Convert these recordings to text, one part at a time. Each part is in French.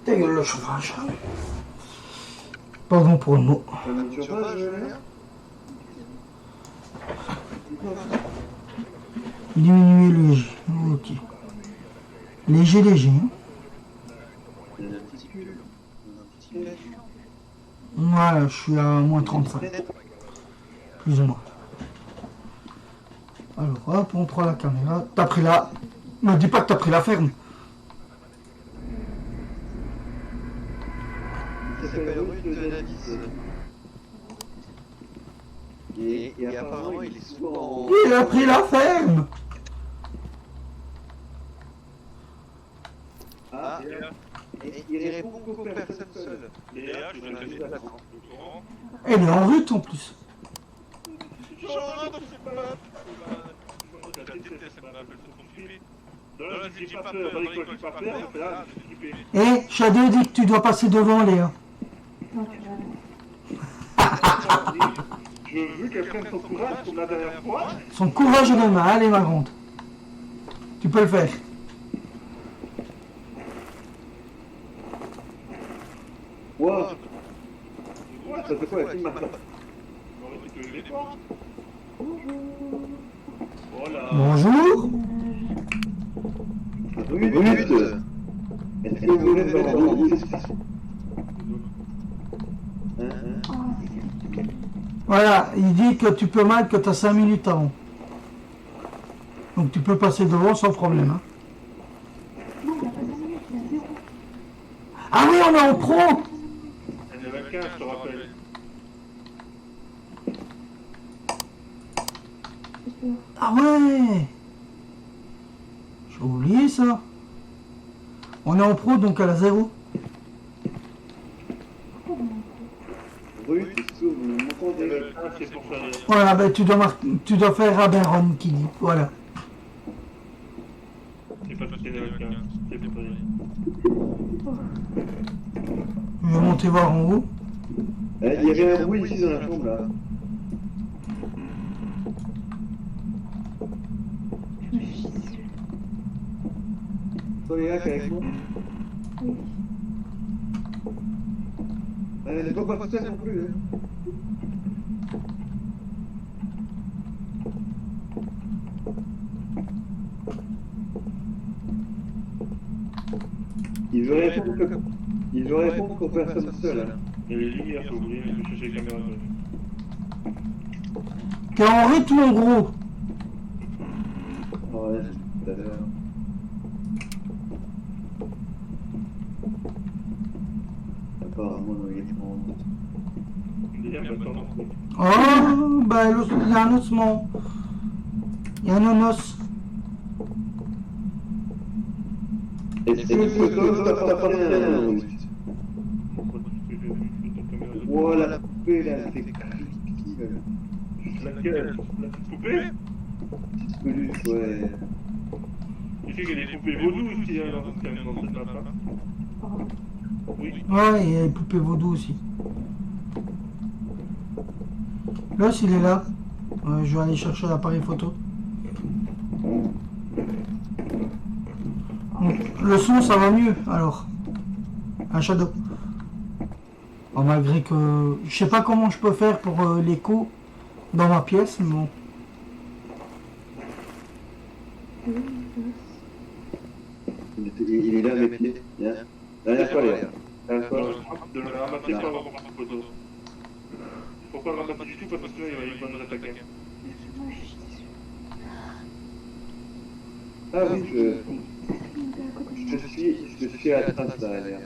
Ta gueule le chauffage. Pardon pour le mot. Diminuer léger. Ok. Léger, léger. Hein. Voilà, je suis à moins 35. Plus ou moins. Alors, hop, on prend la caméra. T'as pris la... Ne dis pas que t'as pris la ferme. Ça s'appelle rue de Navis. Et apparemment, il est souvent... Il a pris la ferme. Ah, et il répond qu'aux personnes seules. Et là, je vais te faire Elle est en route en plus. Eh, Shadow dit que tu dois passer devant Léa. Je veux qu'elle prenne son courage comme la dernière fois. Son courage est de main, allez ma grande. Tu peux le faire. Wow. Ça fait quoi la team maintenant? Voilà. Bonjour. Minute. Est-ce que vous voulez faire un rendez-vous? Voilà, il dit que tu peux mal que tu as 5 minutes avant. Donc tu peux passer devant sans problème. Hein. Ah oui, on est en pro. Elle est 25, je te rappelle. Ah ouais. J'ai oublié ça. On est en pro donc à la 0. Rue, c'est vous m'entendez? Le 1, c'est pour faire les... Voilà, ben, tu dois faire Rabenron qui dit. Voilà. C'est pas parce qu'elle est avec un... C'est pour faire les... Je vais monter voir en haut. Il y avait un bruit ici dans la chambre là. Toi les gars, avec moi? Oui. Ne dois pas faire non plus. Hein. Il veut répondre qu'aux personnes seules. Hein. Il y a les lumières, si vous voulez, je vais chercher les caméras. T'es en rythme mon gros. Oh, ouais, tout à l'heure. Apparemment, il est Oh, bah il y a un ossement. Il y a un os. Est-ce que photo, t'as pas rien? Voilà, la poupée là, c'est creepy. Laquelle? La petite poupée? Petite peluche, ouais. Tu sais qu'il y a des poupées vaudou aussi hein, dans cette map. Hein. Oui. Ouais, il y a les poupées vaudou aussi. L'os il est là. Je vais aller chercher l'appareil photo. Donc, le son ça va mieux alors. Un Shadow. Bon, malgré que je sais pas comment je peux faire pour l'écho dans ma pièce, mais bon. Il est là, mes pieds. Derrière toi, Léa. Derrière toi. De le ramasser pas avant la photo. Faut pas le ramasser du tout parce que là il va nous attaquer. Ah oui, je suis à la trace là, Léa.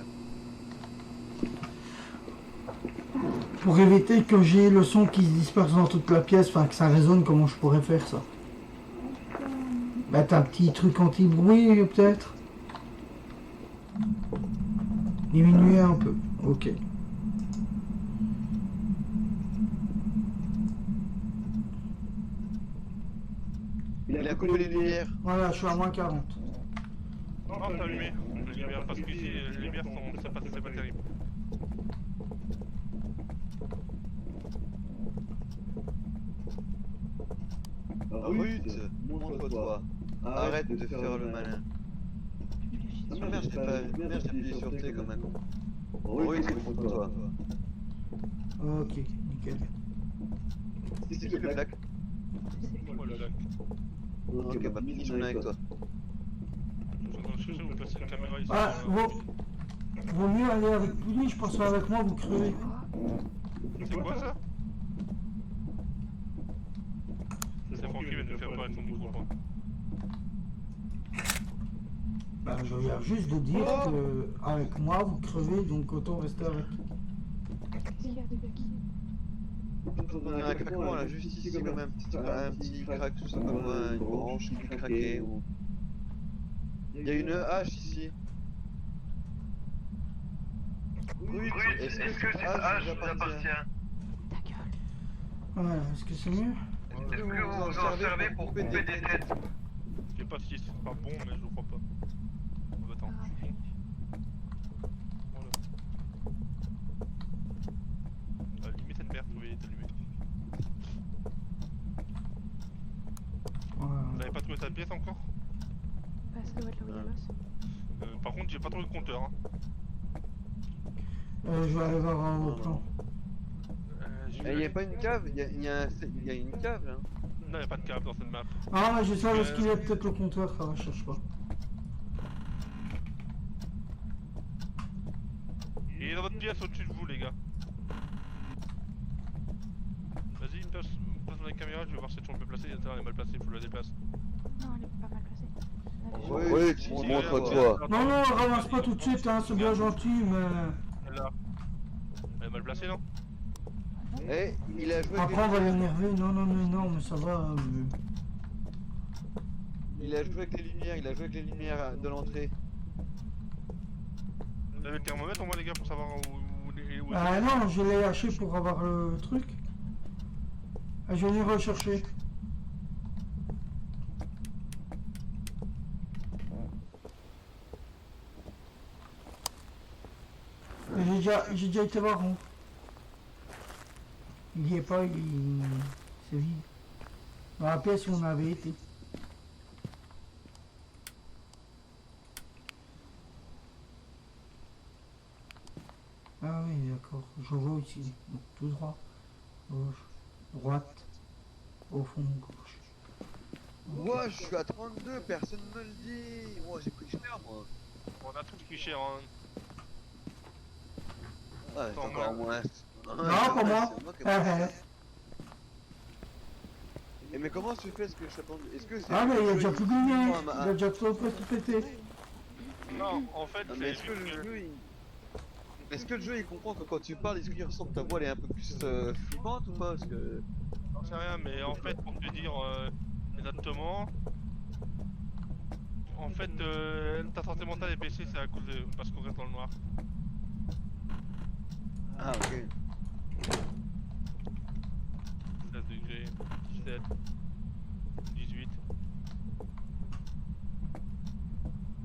Pour éviter que j'ai le son qui se disperse dans toute la pièce, enfin que ça résonne, comment je pourrais faire ça? Bah t'as un petit truc anti-bruit peut-être? Diminuer un peu, ok. Il a coupé les lumières. Voilà, je suis à moins 40. Non, t'as allumé. Les lumières, parce que ici, les lumières sont... c'est pas terrible. Ruth, montre-toi. Arrête de faire le malin. Ah merde, j'ai appuyé sur T comme un con. Ruth, montre-toi. Ok, nickel. C'est qui le black? Moi, le lac. Ok, bah finissons avec toi. Je sais, vous placez la caméra ici. Ah, vaut mieux aller avec lui, je pense qu'avec moi vous crevez. C'est quoi ça? C'est Franck qui vient de me faire peur avec son micro, je crois. Bah, je viens juste de dire que avec moi vous crevez, donc autant rester avec. Qu'est-ce qu'il y a de qui? On a un craquement là, juste ici quand même. Un petit crack, tout ça comme une branche qui craquait. Ou... Il y a une hache ici. Oui, est-ce que cette hache vous appartient? Ta gueule. Ouais, est-ce que c'est mieux? Est-ce que vous vous en servez pour couper des têtes? Je sais pas si c'est pas bon, mais je le crois pas. Oh, attends, je suis con. Voilà. Limite cette merde, pouvait être allumée. Vous n'avez pas trouvé ta pièce encore? Bah, ça doit être là où il y a l'os. Par contre, j'ai pas trouvé le compteur. Hein. Je vais aller voir en haut plan. Il n'y a pas une cave? Il y a une cave là? Non, y a pas de cave dans cette map. Ah, mais je sais où est-ce qu'il est, peut-être le comptoir, ça va, je cherche pas. Il est dans votre pièce au-dessus de vous, les gars. Vas-y, place dans les caméras, je vais voir si on peut placer. Attends, elle est mal placée, il faut la déplacer. Non, elle est pas mal placée. On avait Oui, tu montre-toi. Non, non, ramasse pas tout de suite, hein, c'est bien gentil, mais... Là. Elle est mal placée, non? Eh, il a joué Après, on va l'énerver, non, non, mais non, mais ça va... Il a joué avec les lumières de l'entrée. Vous avez le thermomètre au moins, les gars, pour savoir où Ah non, je l'ai haché pour avoir le truc. Ah, je vais venir rechercher. J'ai déjà été voir, hein. Il y est pas, c'est vide. Dans la pièce où on avait été. Ah oui, d'accord. Je vois ici. Donc, tout droit. Gauche. Droite. Au fond, gauche. Moi, je suis à 32, personne me le dit. Moi, j'ai pris cher, moi. On a tout pris cher, hein. Ouais, c'est encore moins. Non, pas moi. Et mais comment tu fais ce que je t'attends? Est-ce que c'est... Ah mais il y a déjà plus de lumière. Il a déjà tout presque pété. Non, en fait, mais est-ce que le jeu, est-ce que le jeu il comprend que quand tu parles, est-ce qu'il ressent que ta voix elle est un peu plus flippante ou pas? Parce que... J'en sais rien, mais en fait, pour te dire exactement, en fait, ta santé mentale est baissée, c'est à cause de... parce qu'on reste dans le noir. Ah, ok. 16 degrés, 17, 18.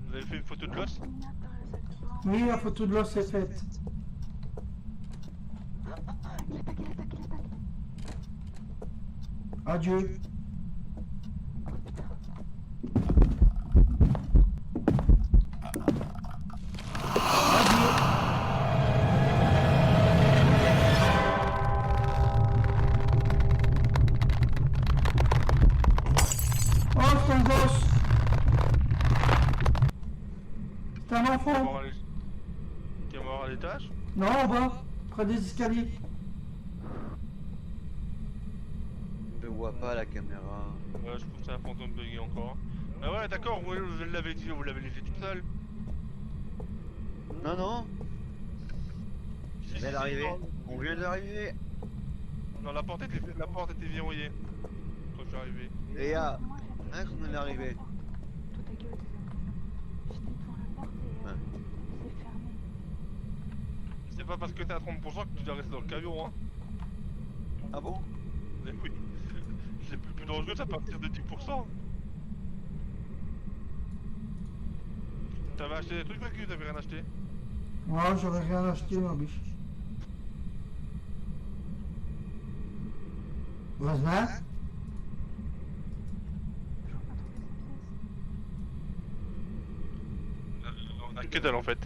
Vous avez fait une photo de l'os? Oui, la photo de l'os est faite. Il attaque, il attaque, il attaque. Adieu. Oh, c'est un gosse. C'est un enfant. Qui est mort à l'étage? Non, en bas, près des escaliers. Je vois pas la caméra. Ouais, je trouve que c'est un fantôme bugué encore. Ah ouais, d'accord, vous l'avez dit, vous l'avez laissé toute seule. Non, non. Si, Elle est arrivée. On vient d'arriver. Non, la porte était verrouillée quand je suis arrivé. Et il y a un qu'on est arrivé. Toi ta gueule. J'étais devant la porte et c'est fermé. C'est pas parce que t'es à 30% que tu dois rester dans le camion, hein. Ah bon? Mais oui. C'est plus dangereux à partir de 10%. T'avais acheté des trucs, mec, ou t'avais rien acheté? Moi, j'aurais rien acheté, ma biche. Vas-y. que dalle en fait.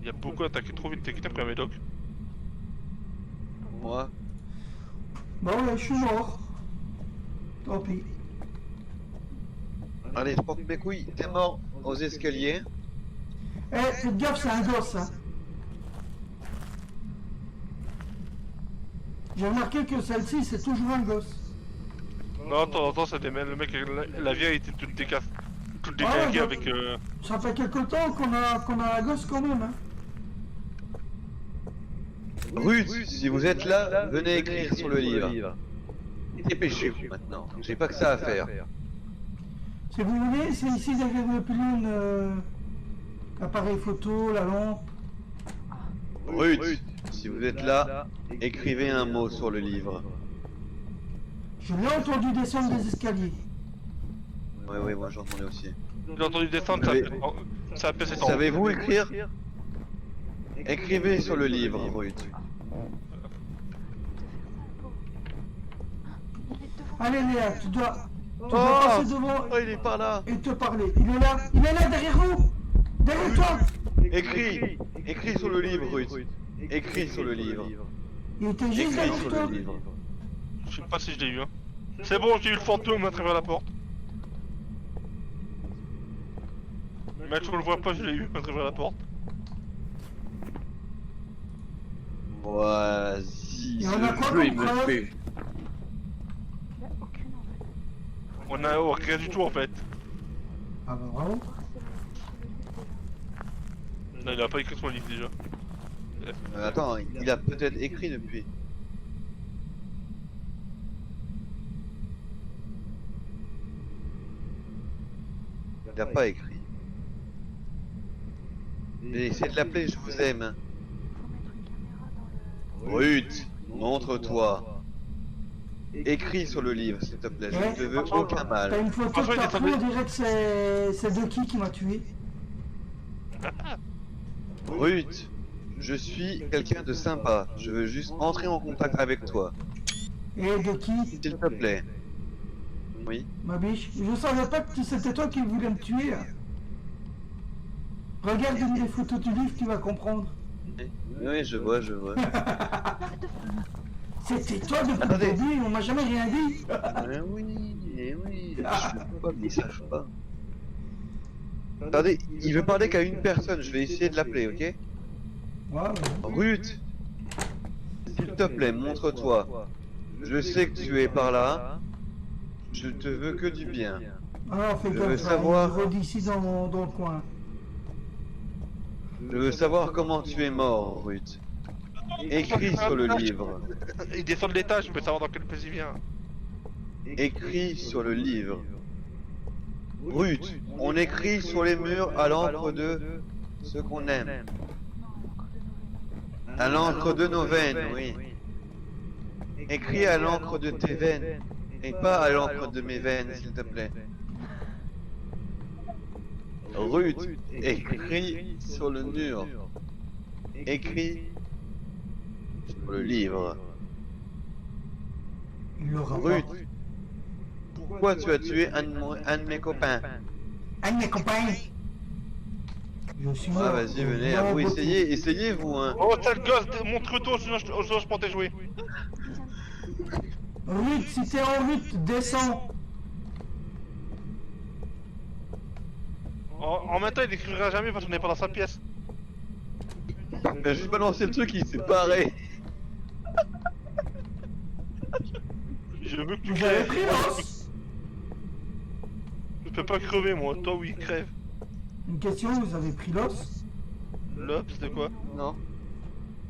Il y a beaucoup d'attaqué trop vite, t'es qui t'a pris un médoc? Moi. Bah ouais, je suis mort. Tant pis. Allez, je porte mes couilles, t'es mort aux escaliers. Eh, faites gaffe, c'est un gosse, hein. J'ai remarqué que celle-ci, c'est toujours un gosse. Non, de temps en temps ça démêle, le mec, la vieille était toute décasse. Toute Ah, décalquée bah, avec... Ça fait quelque temps qu'on a la gosse quand même, hein. Ruth, si vous êtes là, venez écrire sur le livre. Dépêchez-vous maintenant, j'ai pas que ça à faire. Si vous voulez, c'est ici derrière le pylône, l'appareil photo, la lampe. Ruth, si vous êtes là, écrivez un mot sur le livre. Je l'ai entendu descendre des escaliers. Ouais, moi j'entendais aussi. J'ai entendu descendre, ça a pété en haut. Savez-vous écrire? Écrivez sur le livre, Ruth. Allez Léa, tu dois Oh, passer devant oh, il est par là. et te parler. Il est là derrière vous. Derrière toi. Écris sur le livre, Ruth. Écris sur le livre. Il était juste Écris derrière sur toi. le livre. Je sais pas si je l'ai eu, hein. C'est bon, j'ai eu le fantôme à travers la porte. Mais tu le vois pas, je l'ai eu à travers la porte. Vas-y, Et on a quoi ce jeu comme il me preuve? fait. Il y a aucune en fait. On a rien du tout en fait. Ah bah bravo. Voir c'est le livre déjà. Non, il a pas écrit son livre déjà. Attends, il a peut-être écrit depuis. Il a pas écrit. Mais essayez de l'appeler, je vous aime. Faut mettre une caméra dans le. Ruth, montre-toi. Écris sur le livre, s'il te plaît, je ne te veux aucun T'as mal. une photo Parfois, que il t'as est pris, tombé. on dirait que c'est de qui m'a tué. Ruth, je suis quelqu'un de sympa. Je veux juste entrer en contact avec toi. Et de qui? S'il te plaît. Oui. Ma biche. Je savais pas que c'était toi qui voulais me tuer. Là. Regarde une des photos du livre, tu vas comprendre. Oui, je vois. C'était toi depuis le Attendez. début, on m'a jamais rien dit. Oui. Je veux pas qu'il sache pas. Attendez, il veut parler qu'à une personne, je vais essayer de l'appeler, ok? Ouais, ouais. Ruth, s'il te plaît, montre-toi. Je sais que tu es par là. Je te veux que du bien. Alors fais Je comme veux ça, savoir- il rôde ici dans le coin. Je veux savoir comment tu es mort, Ruth. Écris sur le livre. Il descend de l'étage, je peux savoir dans quel pays il vient. Écris sur le livre. Ruth, on écrit sur les murs à l'encre de ce qu'on aime. Non, À l'encre de nos veines, oui. Écris à l'encre de tes veines. Et pas à l'encre de mes veines, s'il te plaît. Ruth, écris sur le mur. Écris sur le livre. Il l'aura pas. Ruth, pourquoi tu as tué un de mes copains? Un de mes copains. Je suis Ah, mort. vas-y, venez, vous essayez vous, hein. Oh, sale gosse, montre-toi, sinon je prends tes jouets. Ruth, si t'es en route, descends. En même temps, il écrira jamais parce qu'on n'est pas dans sa pièce. Il a juste balancé le truc, il s'est barré. Je veux que tu Vous avez crèves. pris l'os. Je peux pas crever moi, toi oui, crève. Une question, vous avez pris l'os? L'ops de quoi? Non.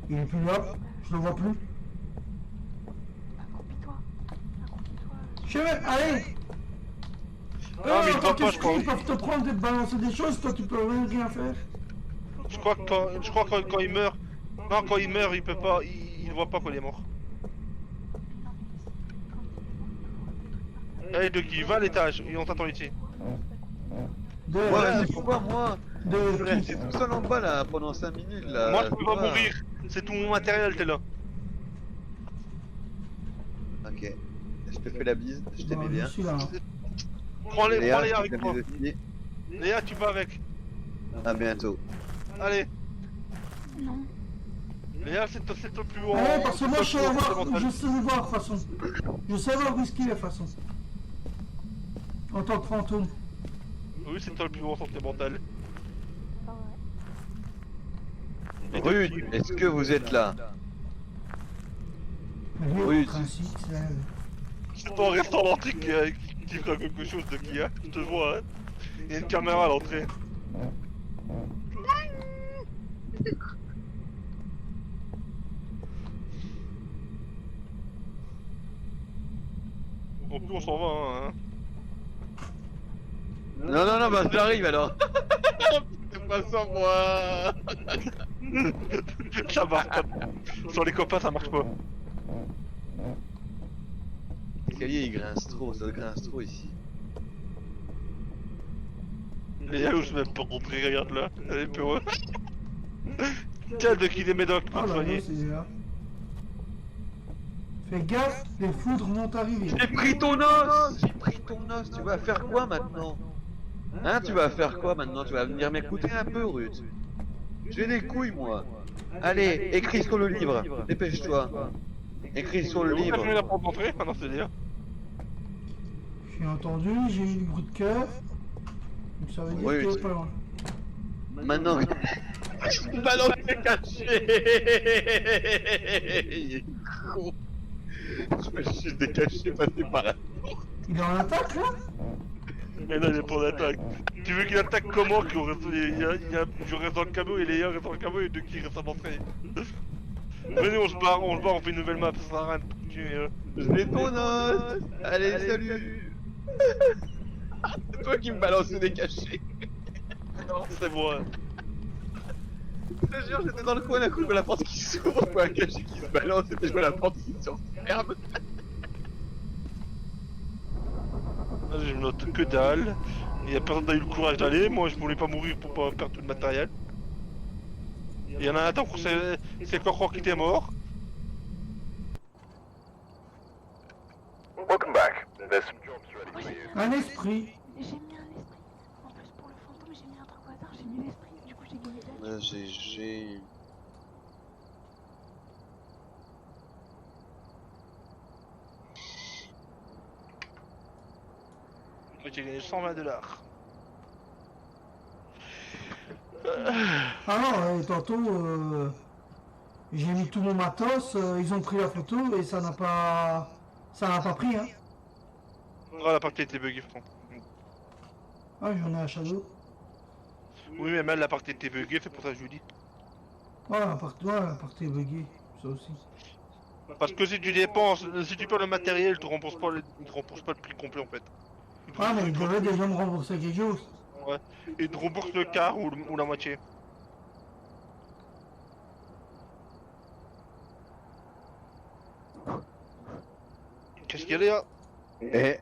Il est plus là, je le vois plus. Accroupis-toi. Accroupis-toi. Je vais, allez. Ah, mais il quand doit pas, tu je cries, crois. ils peuvent te prendre et te balancer des choses, toi tu peux rien faire. Je crois que quand il meurt. Non, quand il meurt, il peut pas. Il voit pas quand il est mort. Allez, Ducky, va à l'étage et on t'attend ici. De, Ouais, vas-y, pourquoi moi? Je de, vais rester tout seul en bas là pendant 5 minutes là. Moi, je peux pas Ouais. mourir. C'est tout mon matériel, t'es là. Ok. Je te fais la bise, je t'aimais Bon, bien. je suis là. Prends Léa Léa, avec je toi. t'ai mis aussi. Léa, tu vas avec. À bientôt. Allez, Non. Léa, c'est le plus haut. Allez, parce que moi je sais c'est voir, mental. je sais le voir de toute façon. Je sais voir où ce qu'il est de toute façon. En tant que fantôme. Oui, c'est toi le plus haut en santé mentale. Pas vrai. Et Rude, depuis- est-ce que vous êtes là? Mais Oui, en principe, c'est... C'est ton restaurant qui fera quelque chose de qui a. Je te vois, hein. Il y a une caméra à l'entrée. En plus, on s'en va, hein. Non, non, non, bah j'arrive alors. C'est pas sans moi. Ça marche pas. Sur les copains, ça marche pas. L'escalier il grince trop, ça grince trop ici. Léa, je même pas rentrer, regarde là. Elle est peureuse. Tiens, de qui des médocs pour Ah là soigner. là, c'est là. Fais gaffe, les foudres vont arriver. J'ai pris ton os. J'ai pris ton os, tu vas faire quoi maintenant? Hein, tu vas faire quoi maintenant? Tu vas venir m'écouter un peu, Ruth. J'ai des couilles, moi. Allez, écris sur le livre. Dépêche-toi. Écris sur le Vous livre. fermez la porte d'entrée? Ah non, c'est Léa. J'ai entendu, j'ai eu du bruit de cœur. Donc ça veut dire Oui, que oui. c'est pas loin. Maintenant. Ballon caché. Il est con. Je me suis décaché, passer par là. Il est en attaque là? Mais là, il est pour l'attaque. Tu veux qu'il attaque comment? Je reste dans le camion et Léa reste dans le camion et deux qui restent à l'entrée. Venez, on se barre, on fait une nouvelle map, ça sert à rien de continuer. J'ai ton os. Allez, salut. C'est toi qui me balance des cachets. Non, c'est moi. Je te jure, j'étais dans le coin d'un coup, je vois la porte qui s'ouvre, je vois un cachet qui se balance, et je vois la porte qui se referme. Vas-y, je me note que dalle. Il y a personne qui a eu le courage d'aller. Moi, je voulais pas mourir pour pas perdre tout le matériel. Il y en a un temps où c'est Corcor qui était mort. Welcome back. There's some jobs ready Moi for j'ai you. mis Un esprit. J'ai mis un esprit. En plus pour le fantôme j'ai mis un truc au hasard, j'ai mis l'esprit. Du coup j'ai gagné de la vie. J'ai... J'ai gagné 120 $. Ah non, tantôt, j'ai mis tout mon matos, ils ont pris la photo et ça n'a pas... Ça n'a pas pris, hein. Ah, la partie était buggée, franchement. Ah, j'en ai à Shadow. Oui, mais même la partie était buggée, c'est pour ça que je vous dis. Voilà, la partie est buggée, ça aussi. Parce que si tu dépenses, si tu perds le matériel, il te rembourse pas le prix complet en fait. Ah, mais ils devaient déjà me rembourser quelque chose. Il te rembourse le quart ou la moitié. Qu'est-ce qu'il y a là? Eh,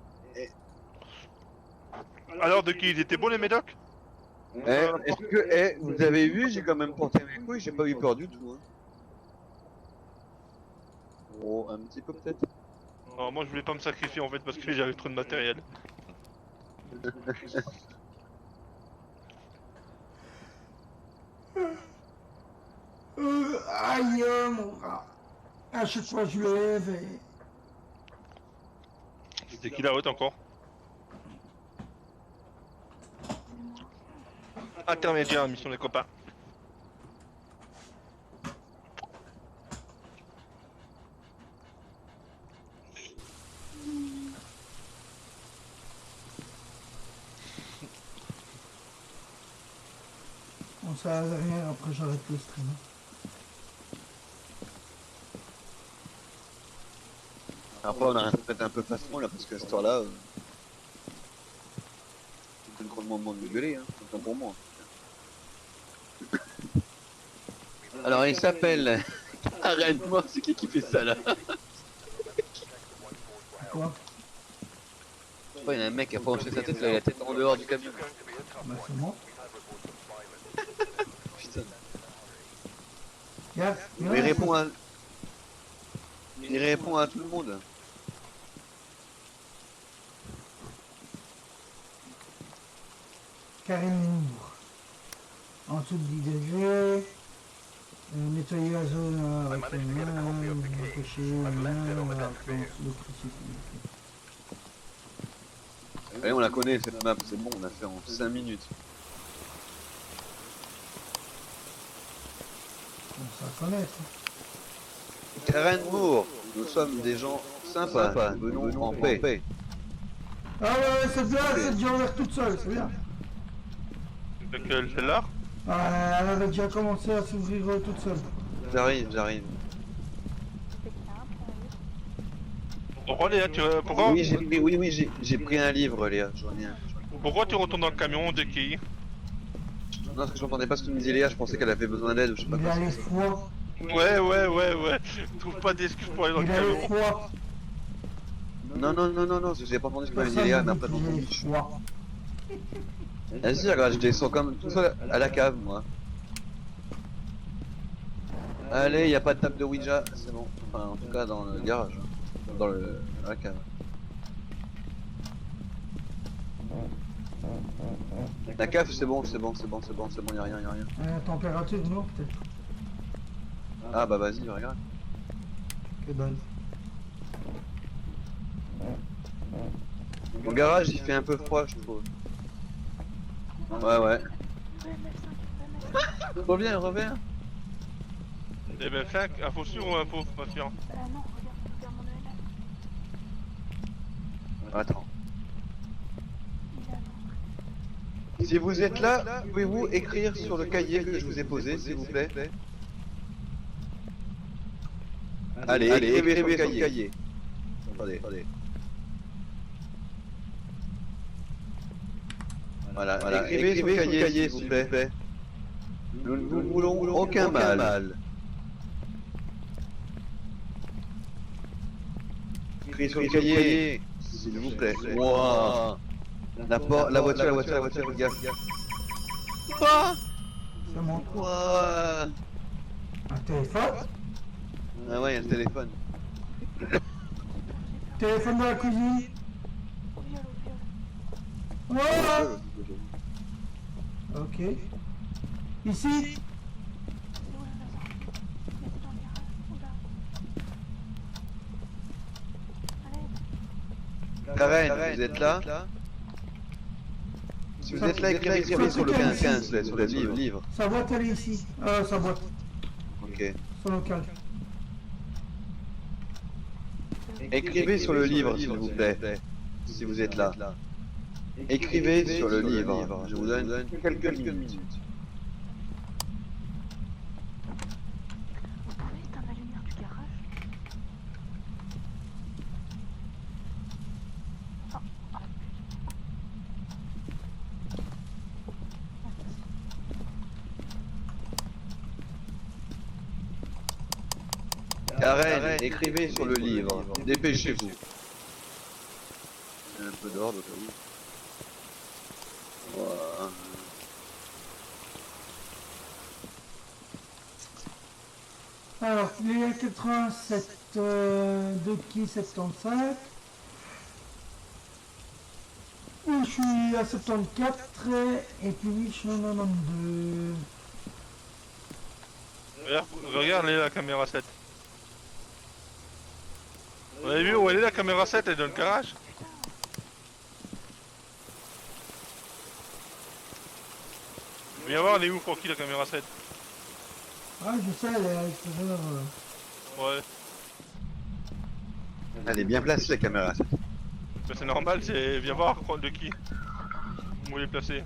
Alors de qui ils étaient bons les médocs? est-ce que, vous avez vu, j'ai quand même porté mes couilles, j'ai pas eu peur du tout. Hein. Oh, un petit peu peut-être. Non, moi je voulais pas me sacrifier en fait parce que j'avais trop de matériel. Aïe, mon gars. À chaque fois, je le lève et... C'était qui la haute encore? Intermédiaire, mission des copains. Bon, ça sert à rien, après j'arrête le stream. Après, on a peut-être un peu facilement là, parce qu'à cette heure-là, c'est le grand moment de me gueuler, hein, autant pour moi. Alors, il s'appelle. Arrête-moi, c'est qui fait ça là? Quoi? Je sais pas, il y a un mec qui a penché sa tête, là, il a la tête en dehors du camion. Bah, c'est moi. Putain. Il répond à. Il répond à tout le monde. Carré de Mouvre. En dessous de 10 degrés. Nettoyer la zone avec les mains, empêcher les mains, le crucifix. Allez, on la connaît cette map, c'est bon, on l'a fait en 5 minutes. On s'en connaître. Karen Moore, nous sommes des gens sympas, venons en paix. Ah ouais, c'est bien, c'est déjà ouvert toute seule, c'est bien. Laquelle, celle-là? Elle avait déjà commencé à s'ouvrir toute seule. J'arrive. C'est qu'il y a un point de Pourquoi Léa, pourquoi, Oui, j'ai pris un livre, Léa, j'en ai un. pourquoi tu retournes dans le camion de qui? Non, parce que j'entendais pas ce que me disait Léa, je pensais qu'elle avait besoin d'aide ou je sais pas Il quoi. a les froids. Ouais. Trouve pas d'excuses pour aller dans le Il a les camion. froids. Non, j'ai pas entendu ce que m'avait dit Léa, mais après j'ai il a les entendu. froids. Vas-y, regarde, je descends comme tout seul à la cave, moi. Allez, y a pas de table de Ouija, c'est bon. Enfin, en tout cas, dans le garage. Dans la cave. La cave, c'est bon, y a rien. La température, non, peut-être. Ah bah vas-y, regarde. Que dalle. Mon garage, il fait un peu froid, je trouve. Ouais. Reviens. Eh ben, fais info sûr ou info pas sûr? non, regarde mon ELF. Attends. Il a l'entrée. Si vous êtes là, pouvez-vous écrire sur le cahier que je vous ai posé, s'il vous plaît? Allez, écrivez sur le cahier. Attendez. Voilà, écrivez sur le cahier, s'il vous plaît. Nous ne vous voulons aucun mal. Écrivez sur le cahier, s'il vous plaît. Wow. La voiture, gaffe. Quoi? C'est moi. Quoi? Un téléphone. Ah ouais, il y a le téléphone. Téléphone de la cuisine. Au viol. Voilà. Ok. Ici. C'est où la sortie? Mais c'est dans le garage. Oula. Allez. Karen, vous êtes là? Si vous êtes là, écrivez sur le 15, là, sur le livre. Sa boîte, elle est ici. Sa boîte. Ok. Son local. Écrivez sur le livre, s'il vous plaît. Si vous êtes là. Écrivez sur le livre. Je vous donne quelques minutes. Vous pouvez éteindre la lumière du garage? Oh, Karen, écrivez sur le livre. Dépêchez-vous. Un peu d'ordre, au cas où. Voilà. Alors, il est à 87 de qui 75. Je suis à 74 et puis je suis à 92. Regarde la caméra 7. Vous avez vu où elle est la caméra 7? Elle est dans le garage. Viens voir, elle est où pour qui la caméra 7? Ah, je sais, elle est à l'extérieur. Ouais, Elle est bien placée, la caméra. bah, c'est normal, c'est. Viens voir de qui. Où elle est placée.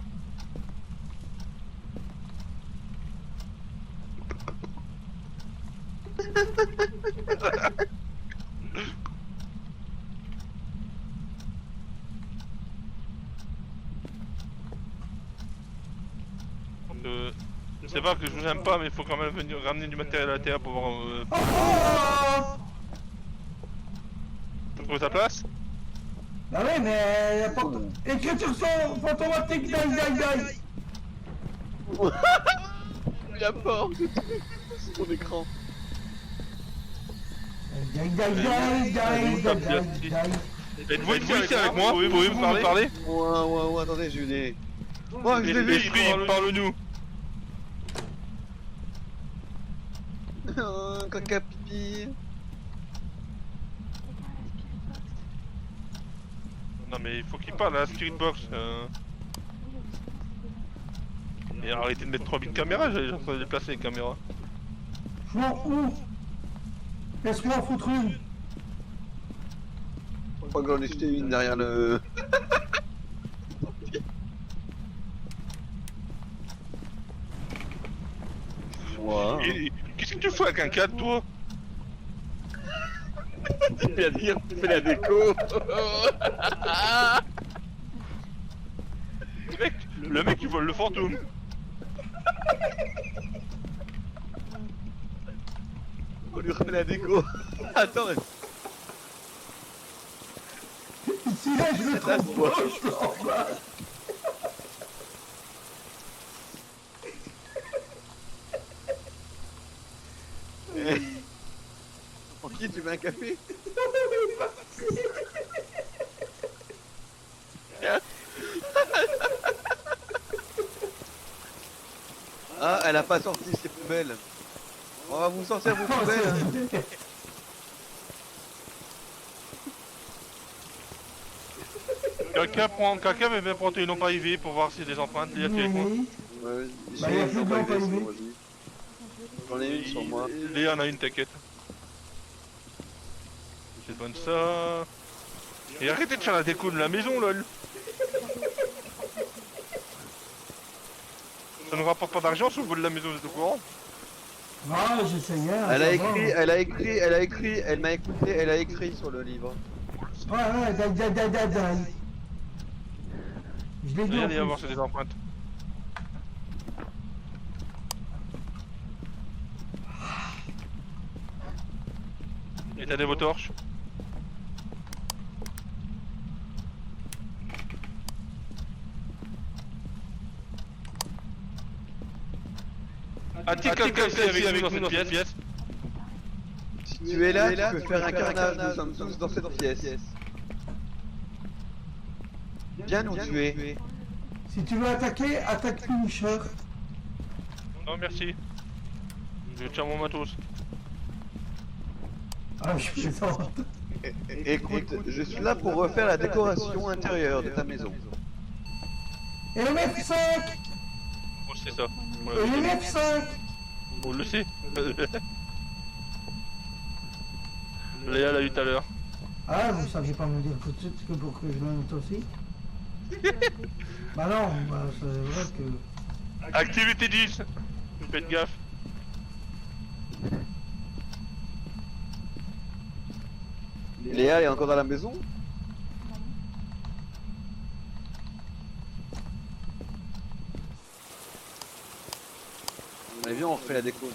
Je sais pas que je vous aime pas, mais il faut quand même venir ramener du matériel à la terre pour voir. Oh T'as trouvé ta place? Bah oui, mais y a pas... Écriture fantomatique, die. La porte. C'est ton écran. Die. Êtes-vous ici avec moi? Vous pouvez me parler? Ouais, attendez, j'ai eu des... Oh, je l'ai vu. Esprit, parle-nous. Oh, caca pipi. Non mais il faut qu'il parle à la Spirit Box. Et arrêtez de mettre 3 bits de caméra, j'allais en train de déplacer les caméras. Je m'en fous. Laisse-moi en foutre une. Je crois que j'en ai jeté une derrière le... Moi. Et qu'est-ce que tu fais avec un cadre, toi? Il a dit, on fait la déco. Le mec il vole le fantôme. On lui refait la déco. Attends, Si là, je vais trop proche, là, en bas. tranquille, tu veux un café? Ah, elle a pas sorti ses poubelles. On va vous sortir vos poubelles. Hein. Quelqu'un veut bien prendre une lampe à IV pour voir s'il y a des empreintes, il y a avec moi. Oui. Ouais, Bah, y a plus de lampe à sur IV. moi, vas-y. J'en ai une sur moi. Léa en a une, t'inquiète. C'est bonne ça. Et arrêtez de faire la déco de la maison, lol. Ça nous rapporte pas d'argent si on vole la maison, vous êtes au courant? Ah, j'essayais. Elle a écrit, elle m'a écouté, elle a écrit sur le livre. Ouais, dai. Je l'ai dit en Regardez à voir plus. c'est des empreintes. Éteignez vos torches. A-t-il quelqu'un ici avec nous dans cette pièce? Si tu es là, tu peux faire un carnage, nous sommes tous dans cette pièce. Viens nous tuer. Si tu veux attaquer, attaque Punisher. Non merci. Je tiens mon matos. Ah, je plaisante. Écoute, je suis là pour refaire la décoration intérieure de ta maison. Et le F5. On le sait ça. Et le F5. On le sait. Léa l'a eu tout à l'heure. Ah, vous saviez pas me dire tout de suite que pour que je le note aussi. Bah non, bah, c'est vrai que... Activité 10. Faites gaffe. Léa est encore dans la maison? Allez viens, on refait la déco. nous.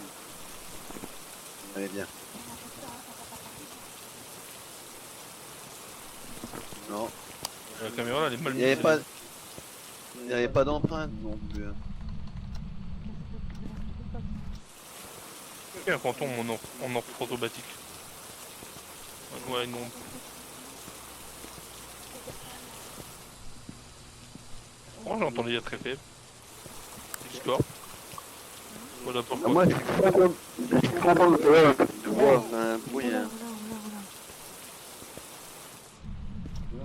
Allez viens. Non, La caméra là, elle est mal il n'y avait pas d'empreinte non plus. Hein. Il y a un fantôme en or protobatique. Ouais, non. Oh, j'ai entendu, il y a très faible. Du score. Voilà pourquoi. Ah, moi, je suis content de voir un bruit. Hein.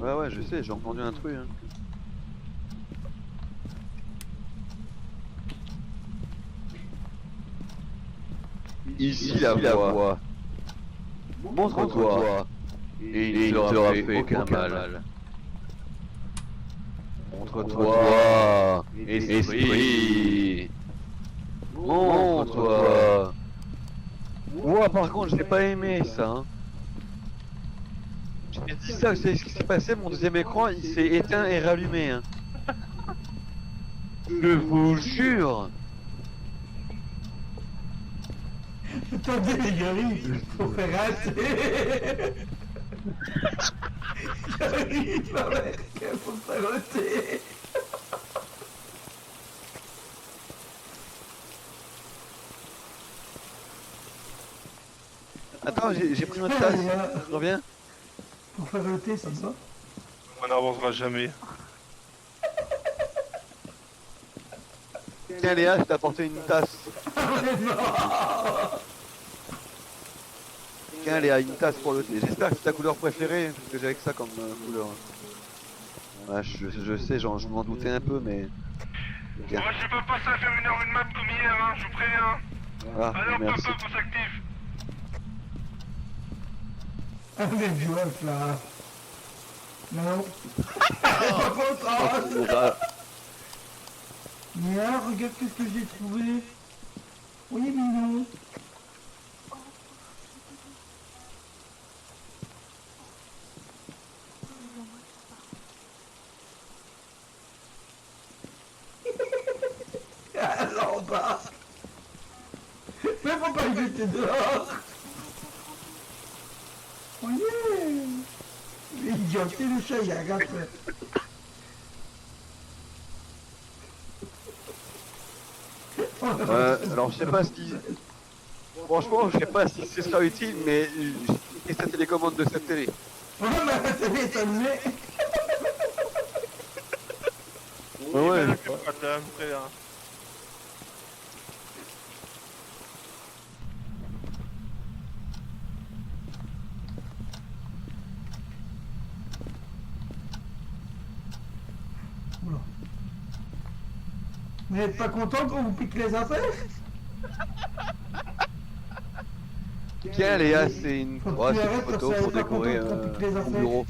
Ouais, je sais, j'ai entendu un truc. Hein. Ici la voix. Montre-toi. Et il ne t'aura fait aucun mal. Montre-toi. Esprit. Montre-toi. Moi par contre, j'ai pas aimé ça. Hein. J'ai dit ça, vous savez ce qui s'est passé? Mon deuxième écran, il s'est éteint et rallumé. Hein. Je vous jure. Attendez les gars, faut faire rater. J'arrive à mettre qu'il faut faire rater. Attends, j'ai pris notre tasse. Je reviens. Pour faire rater, ça me va. On n'avancera jamais. Tiens Léa, je t'ai apporté une tasse. Tiens Léa, une tasse pour le thé. J'espère que c'est ta couleur préférée, parce que j'ai avec ça comme couleur. Ouais, je sais, genre, je m'en doutais un peu, mais... Tiens. Moi, je peux pas ça faire une map comme hier, hein, je vous préviens. Ah, Alors, merci. papa, on s'active. Avec Joël là. Non. Elle est pas contente. Ah, Mia, regarde ce que j'ai trouvé. Oui, mignon. Alors bas. Mais faut pas le jeter dehors. Oh yeah. Il est gentil le chat, il regarde ça. alors je sais pas si... Franchement, je sais pas si ce sera utile, mais j'ai cette télécommande de cette télé. Ouais, mais la télé est allumée. Ouais, Je vous préviens. Oula. Vous n'êtes pas content qu'on vous pique les affaires? Tiens Léa, c'est une, Faut que ouais, tu c'est une arrêtes, photo parce pour qu'elle est pas décorer contente qu'on pique les mon affaires. bureau.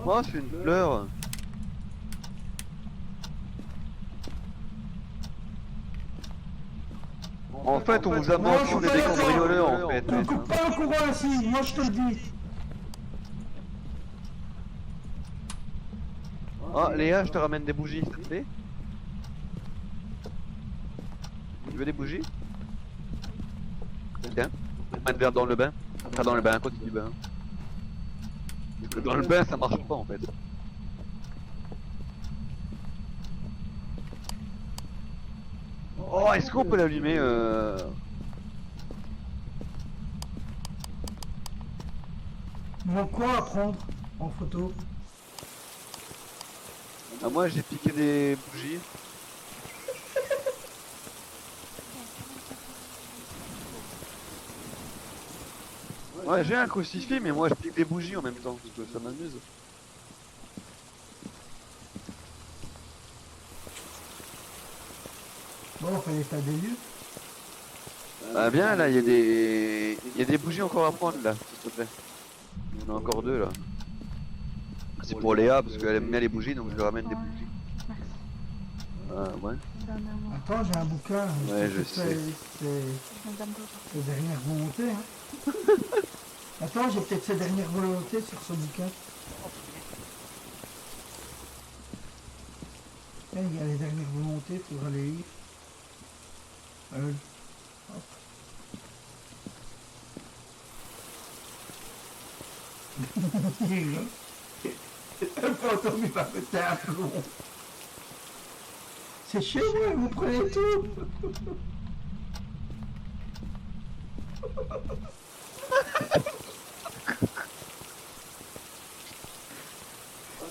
Oh, c'est une fleur. En fait, on vous a Non, je menti, suis on est pas des d'accord. cambrioleurs en fait. On coupe pas le courant ici, moi je te le dis. Ah, Léa, je te ramène des bougies, s'il te plaît. Tu veux des bougies? Tiens, un verre dans le bain. Pas dans le bain, à côté du bain. Parce que dans le bain, ça marche pas en fait. Oh, est-ce qu'on peut l'allumer Donc quoi à prendre en photo? Ah, moi, j'ai piqué des bougies. Ouais, j'ai un crucifix, mais moi, je pique des bougies en même temps, parce que ça m'amuse. Bon, on fait l'état des lieux. Ah bien, là, il y a des bougies encore à prendre, là, s'il te plaît. Il y en a encore deux, là. C'est pour Léa, parce qu'elle aime bien les bougies, donc je lui ramène des bougies. Merci. Ah, ouais. Dernièrement. Attends, j'ai un bouquin. Ouais, je C'est- sais. C'est Madame Dodo. ses dernières volontés. Hein. Attends, j'ai peut-être ses dernières volontés sur ce bouquin. Eh, il y a les dernières volontés, il faudra les lire. Hop. Le fantôme, il va péter un plomb. C'est chez vous, vous prenez tout.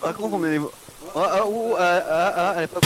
Par contre, on est... elle est pas...